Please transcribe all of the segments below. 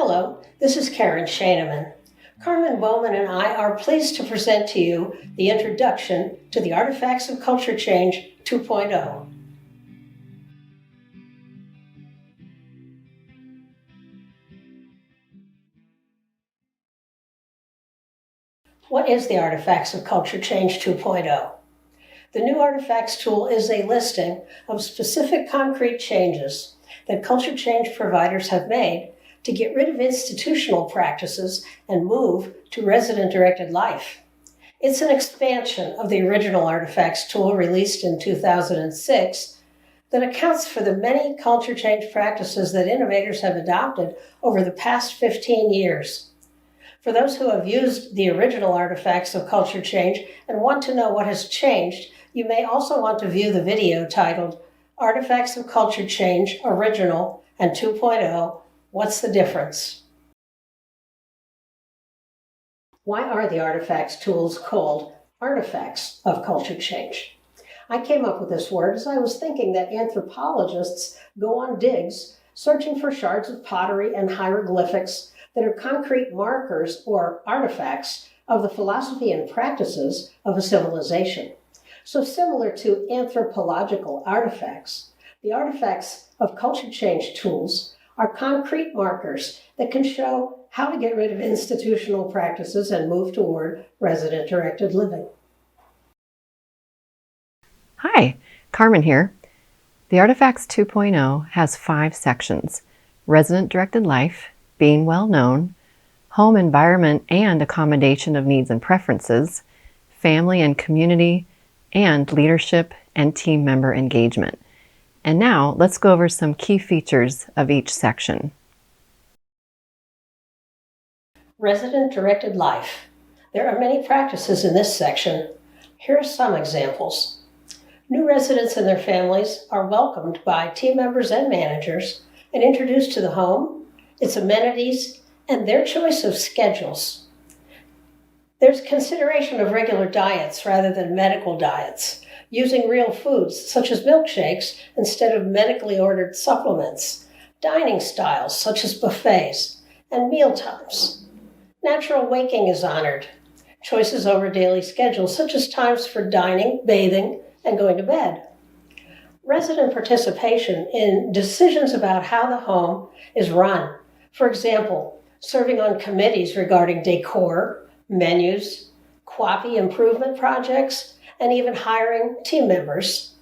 Hello, this is Karen Shaneman. Carmen Bowman and I are pleased to present to you the introduction to the Artifacts of Culture Change 2.0. What is the Artifacts of Culture Change 2.0? The new Artifacts tool is a listing of specific concrete changes that culture change providers have made to get rid of institutional practices and move to resident-directed life. It's an expansion of the original Artifacts tool released in 2006 that accounts for the many culture change practices that innovators have adopted over the past 15 years. For those who have used the original Artifacts of Culture Change and want to know what has changed, you may also want to view the video titled Artifacts of Culture Change Original and 2.0, What's the Difference? Why are the Artifacts tools called Artifacts of Culture Change? I came up with this word as I was thinking that anthropologists go on digs searching for shards of pottery and hieroglyphics that are concrete markers or artifacts of the philosophy and practices of a civilization. So similar to anthropological artifacts, the Artifacts of Culture Change tools are concrete markers that can show how to get rid of institutional practices and move toward resident-directed living. Hi, Carmen here. The Artifacts 2.0 has 5 sections: resident-directed life, being well known, home environment and accommodation of needs and preferences, family and community, and leadership and team member engagement. And now let's go over some key features of each section. Resident-directed life. There are many practices in this section. Here are some examples. New residents and their families are welcomed by team members and managers and introduced to the home, its amenities, and their choice of schedules. There's consideration of regular diets rather than medical diets, using real foods such as milkshakes instead of medically ordered supplements, dining styles such as buffets, and meal times. Natural waking is honored. Choices over daily schedules such as times for dining, bathing, and going to bed. Resident participation in decisions about how the home is run. For example, serving on committees regarding decor, menus, QAPI improvement projects, and even hiring team members.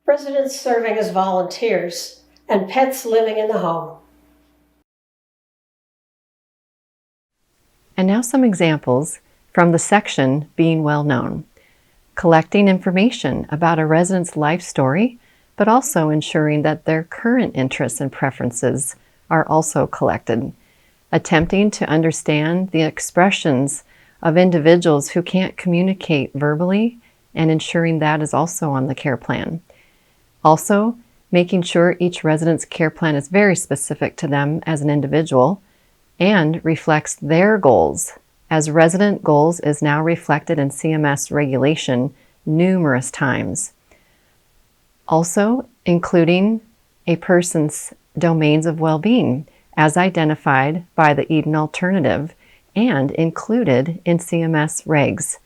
Residents serving as volunteers, and pets living in the home. And now some examples from the section Being Well Known. Collecting information about a resident's life story, but also ensuring that their current interests and preferences are also collected. Attempting to understand the expressions of individuals who can't communicate verbally and ensuring that is also on the care plan. Also, making sure each resident's care plan is very specific to them as an individual and reflects their goals, as resident goals is now reflected in CMS regulation numerous times. Also, including a person's domains of well-being as identified by the Eden Alternative and included in CMS regs.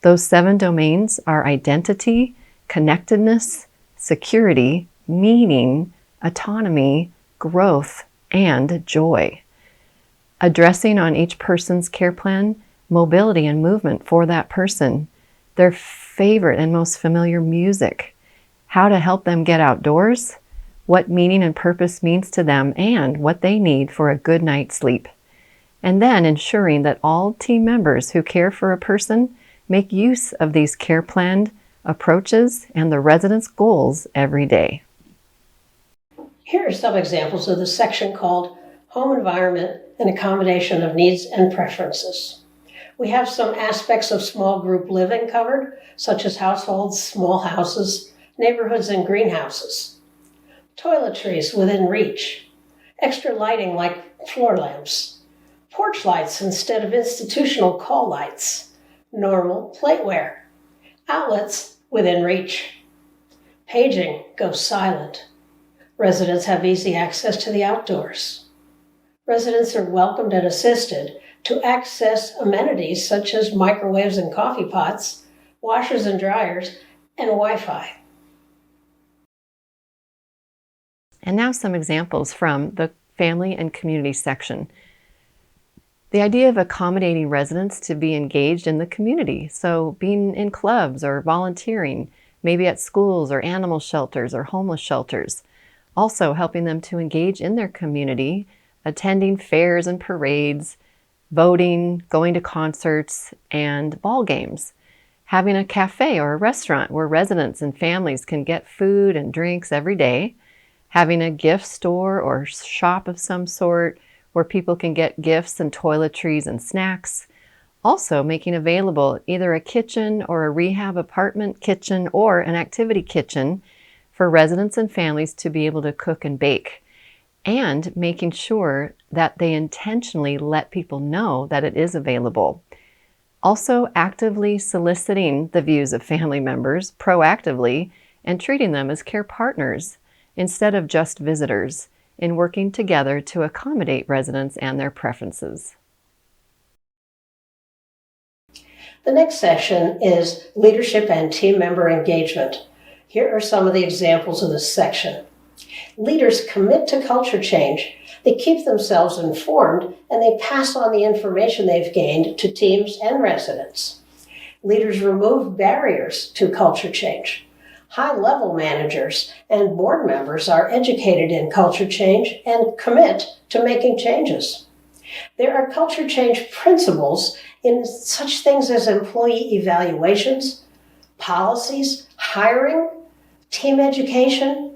Those 7 domains are identity, connectedness, security, meaning, autonomy, growth, and joy. Addressing on each person's care plan, mobility and movement for that person, their favorite and most familiar music, how to help them get outdoors, what meaning and purpose means to them, and what they need for a good night's sleep. And then ensuring that all team members who care for a person make use of these care planned approaches and the residents' goals every day. Here are some examples of the section called Home Environment and Accommodation of Needs and Preferences. We have some aspects of small group living covered, such as households, small houses, neighborhoods, and greenhouses. Toiletries within reach. Extra lighting like floor lamps. Porch lights instead of institutional call lights. Normal plateware. Outlets within reach. Paging goes silent. Residents have easy access to the outdoors. Residents are welcomed and assisted to access amenities such as microwaves and coffee pots, washers and dryers, and Wi-Fi. And now some examples from the family and community section. The idea of accommodating residents to be engaged in the community, so being in clubs or volunteering, maybe at schools or animal shelters or homeless shelters. Also helping them to engage in their community, attending fairs and parades, voting, going to concerts, and ball games. Having a cafe or a restaurant where residents and families can get food and drinks every day. Having a gift store or shop of some sort where people can get gifts and toiletries and snacks. Also making available either a kitchen or a rehab apartment kitchen or an activity kitchen for residents and families to be able to cook and bake. And making sure that they intentionally let people know that it is available. Also actively soliciting the views of family members proactively and treating them as care partners instead of just visitors in working together to accommodate residents and their preferences. The next section is leadership and team member engagement. Here are some of the examples of this section. Leaders commit to culture change. They keep themselves informed and they pass on the information they've gained to teams and residents. Leaders remove barriers to culture change. High-level managers and board members are educated in culture change and commit to making changes. There are culture change principles in such things as employee evaluations, policies, hiring, team education,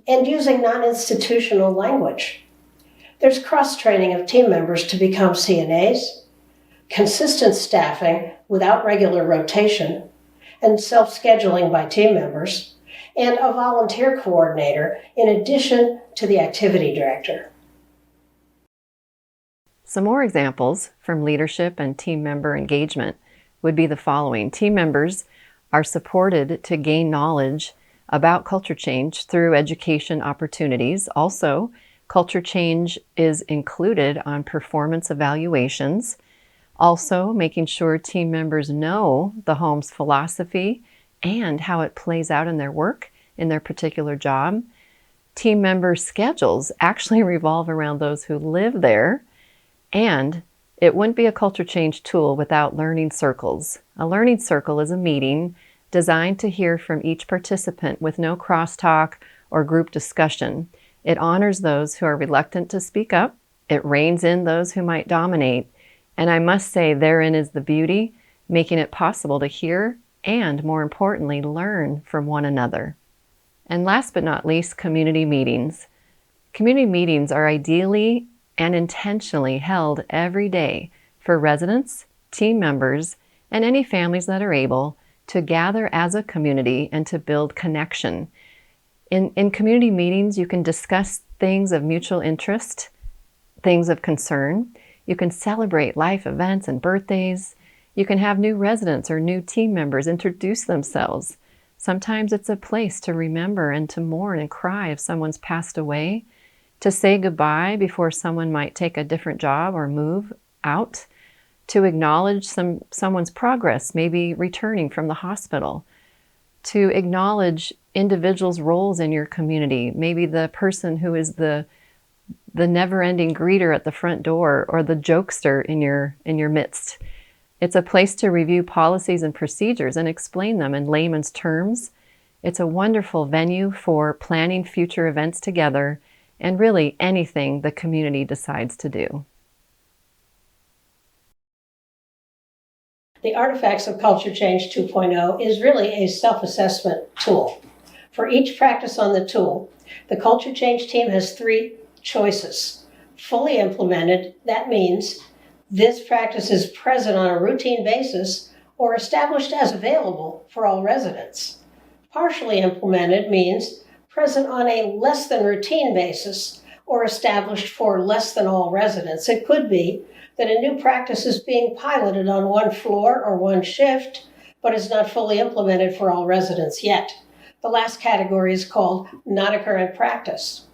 and using non-institutional language. There's cross-training of team members to become CNAs, consistent staffing without regular rotation, and self-scheduling by team members, and a volunteer coordinator in addition to the activity director. Some more examples from leadership and team member engagement would be the following. Team members are supported to gain knowledge about culture change through education opportunities. Also, culture change is included on performance evaluations. Also, making sure team members know the home's philosophy and how it plays out in their work, in their particular job. Team member schedules actually revolve around those who live there. And it wouldn't be a culture change tool without learning circles. A learning circle is a meeting designed to hear from each participant with no crosstalk or group discussion. It honors those who are reluctant to speak up. It reins in those who might dominate. And I must say, therein is the beauty, making it possible to hear and, more importantly, learn from one another. And last but not least, community meetings. Community meetings are ideally and intentionally held every day for residents, team members, and any families that are able to gather as a community and to build connection. In community meetings, you can discuss things of mutual interest, things of concern. You can celebrate life events and birthdays. You can have new residents or new team members introduce themselves. Sometimes it's a place to remember and to mourn and cry if someone's passed away, to say goodbye before someone might take a different job or move out, to acknowledge someone's progress, maybe returning from the hospital, to acknowledge individuals' roles in your community, maybe the person who is the never-ending greeter at the front door or the jokester in your midst. It's a place to review policies and procedures and explain them in layman's terms. It's a wonderful venue for planning future events together and really anything the community decides to do. The Artifacts of Culture Change 2.0 is really a self-assessment tool. For each practice on the tool, the Culture Change team has 3 choices. Fully implemented, that means this practice is present on a routine basis or established as available for all residents. Partially implemented means present on a less than routine basis or established for less than all residents. It could be that a new practice is being piloted on one floor or one shift, but is not fully implemented for all residents yet. The last category is called not a current practice.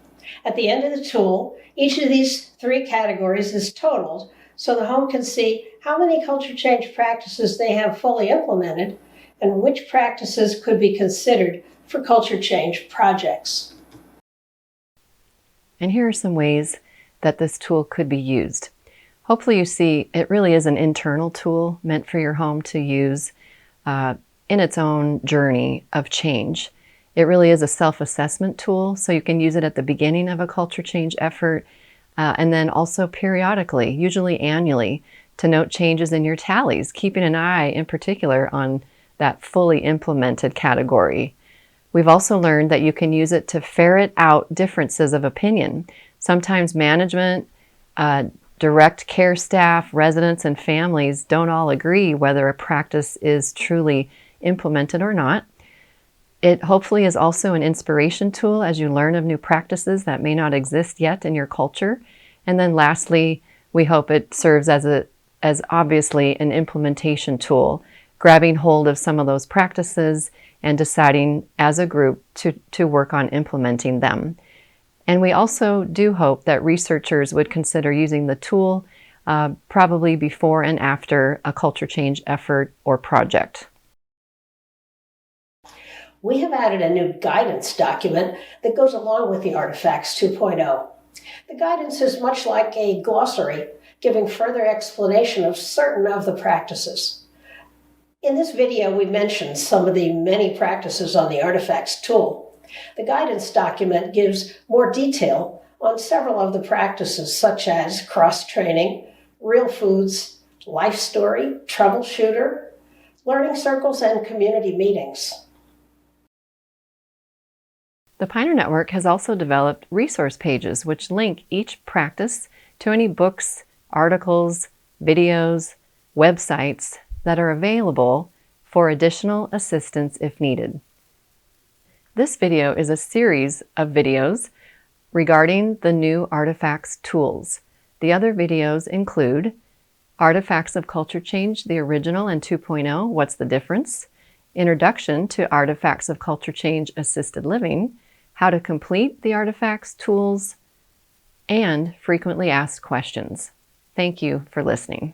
At the end of the tool, each of these 3 categories is totaled so the home can see how many culture change practices they have fully implemented and which practices could be considered for culture change projects. And here are some ways that this tool could be used. Hopefully you see it really is an internal tool meant for your home to use in its own journey of change. It really is a self-assessment tool, so you can use it at the beginning of a culture change effort and then also periodically, usually annually, to note changes in your tallies, keeping an eye in particular on that fully implemented category. We've also learned that you can use it to ferret out differences of opinion. Sometimes management, direct care staff, residents, and families don't all agree whether a practice is truly implemented or not. It hopefully is also an inspiration tool as you learn of new practices that may not exist yet in your culture. And then lastly, we hope it serves as obviously an implementation tool, grabbing hold of some of those practices and deciding as a group to work on implementing them. And we also do hope that researchers would consider using the tool probably before and after a culture change effort or project. We have added a new guidance document that goes along with the Artifacts 2.0. The guidance is much like a glossary, giving further explanation of certain of the practices. In this video, we mentioned some of the many practices on the Artifacts tool. The guidance document gives more detail on several of the practices, such as cross-training, real foods, life story, troubleshooter, learning circles, and community meetings. The Pioneer Network has also developed resource pages which link each practice to any books, articles, videos, websites that are available for additional assistance if needed. This video is a series of videos regarding the new Artifacts tools. The other videos include Artifacts of Culture Change, the original and 2.0, What's the Difference? Introduction to Artifacts of Culture Change Assisted Living, How to Complete the Artifacts tools, and Frequently Asked Questions. Thank you for listening.